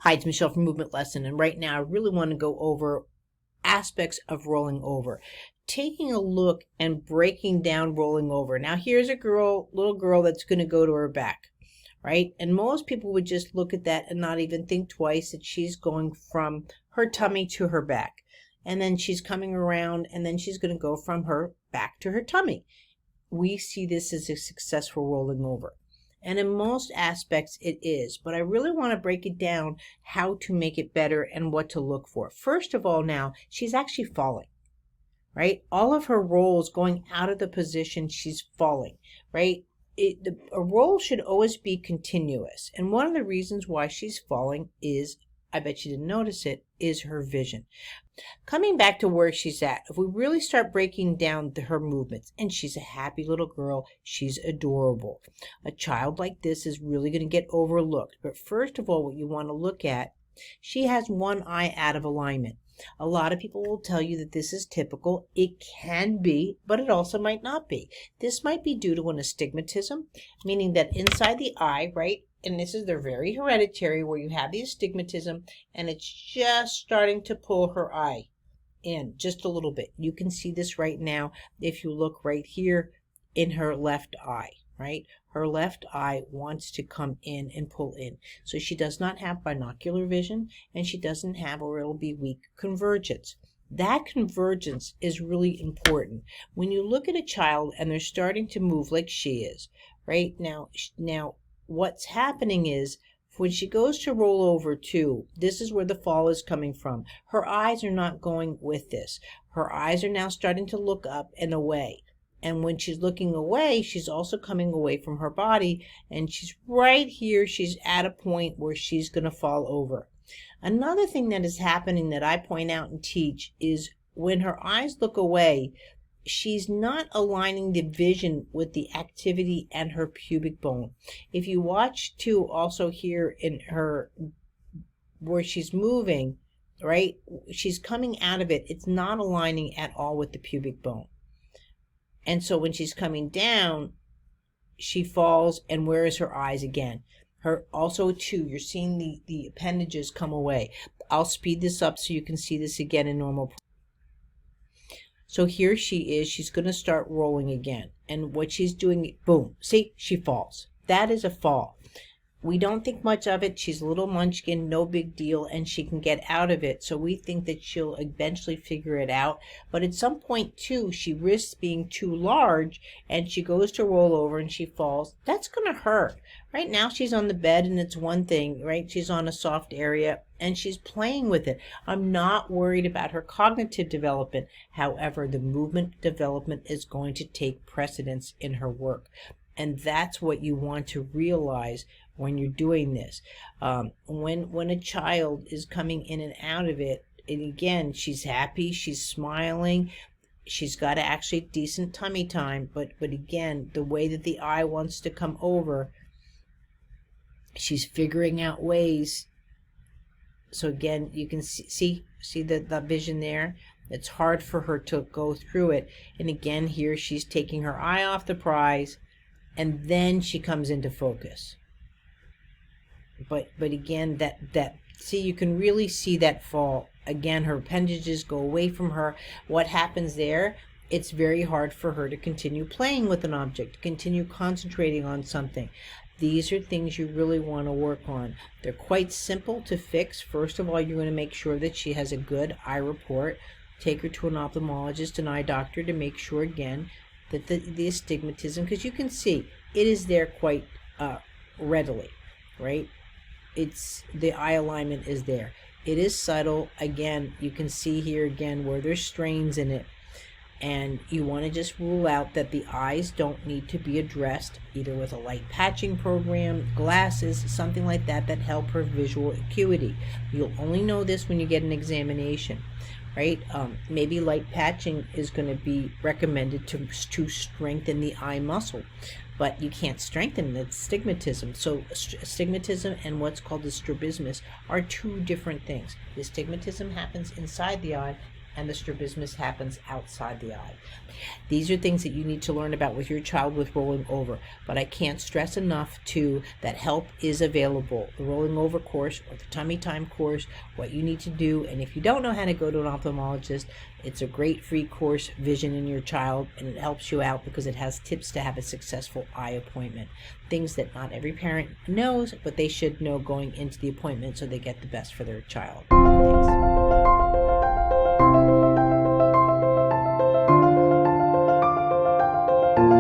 Hi, it's Michelle from Movement Lesson, and right now I really want to go over aspects of rolling over. Taking a look and breaking down rolling over. Now here's a little girl that's going to go to her back, right? And most people would just look at that and not even think twice that she's going from her tummy to her back. And then she's coming around and then she's going to go from her back to her tummy. We see this as a successful rolling over. And in most aspects it is, but I really want to break it down how to make it better and what to look for. First of all, now she's actually falling, right? All of her rolls going out of the position, she's falling, right? A roll should always be continuous. And one of the reasons why she's falling is, I bet you didn't notice it, is her vision. Coming back to where she's at, if we really start breaking down her movements, and she's a happy little girl, she's adorable. A child like this is really going to get overlooked. But first of all, what you want to look at, she has one eye out of alignment. A lot of people will tell you that this is typical. It can be, but it also might not be. This might be due to an astigmatism, meaning that inside the eye, right? And they're very hereditary, where you have the astigmatism and it's just starting to pull her eye in just a little bit. You can see this right now if you look right here in her left eye, right? Her left eye wants to come in and pull in. So she does not have binocular vision, and she doesn't have, or it'll be weak, convergence. That convergence is really important. When you look at a child and they're starting to move like she is, right? Now what's happening is when she goes to roll over too, this is where the fall is coming from. Her eyes are not going with this. Her eyes are now starting to look up and away. And when she's looking away, she's also coming away from her body. And she's right here. She's at a point where she's going to fall over. Another thing that is happening that I point out and teach is when her eyes look away, she's not aligning the vision with the activity and her pubic bone. If you watch too, also here in her, where she's moving, right, she's coming out of it. It's not aligning at all with the pubic bone. And so when she's coming down, she falls, and where is her eyes again? Her also too, you're seeing the appendages come away. I'll speed this up so you can see this again in normal. So here she is, she's going to start rolling again. And what she's doing, boom, see, she falls. That is a fall. We don't think much of it. She's a little munchkin, no big deal, and she can get out of it. So we think that she'll eventually figure it out. But at some point too, she risks being too large and she goes to roll over and she falls. That's going to hurt. Right now she's on the bed and it's one thing, right? She's on a soft area and she's playing with it. I'm not worried about her cognitive development. However, the movement development is going to take precedence in her work. And that's what you want to realize when you're doing this. When a child is coming in and out of it, and again, she's happy, she's smiling, she's got actually decent tummy time, but again, the way that the eye wants to come over, she's figuring out ways. So again, you can see the vision there. It's hard for her to go through it. And again, here she's taking her eye off the prize, and then she comes into focus. But again, that see, you can really see that fall. Again, her appendages go away from her. What happens there? It's very hard for her to continue playing with an object, to continue concentrating on something. These are things you really want to work on. They're quite simple to fix. First of all, you're going to make sure that she has a good eye report. Take her to an ophthalmologist, an eye doctor, to make sure again that the astigmatism, because you can see it is there quite readily, right? It's the eye alignment is there. It is subtle. Again, you can see here again where there's strains in it, and you want to just rule out that the eyes don't need to be addressed either with a light patching program, glasses, something like that help her visual acuity. You'll only know this when you get an examination, right? Maybe light patching is going to be recommended to strengthen the eye muscle, but you can't strengthen the astigmatism. So astigmatism and what's called the strabismus are two different things. The astigmatism happens inside the eye. and the strabismus happens outside the eye. These are things that you need to learn about with your child with rolling over, but I can't stress enough too that help is available. The rolling over course or the tummy time course, what you need to do, and if you don't know how to go to an ophthalmologist, it's a great free course, Vision in Your Child, and it helps you out because it has tips to have a successful eye appointment. Things that not every parent knows, but they should know going into the appointment so they get the best for their child. Thanks.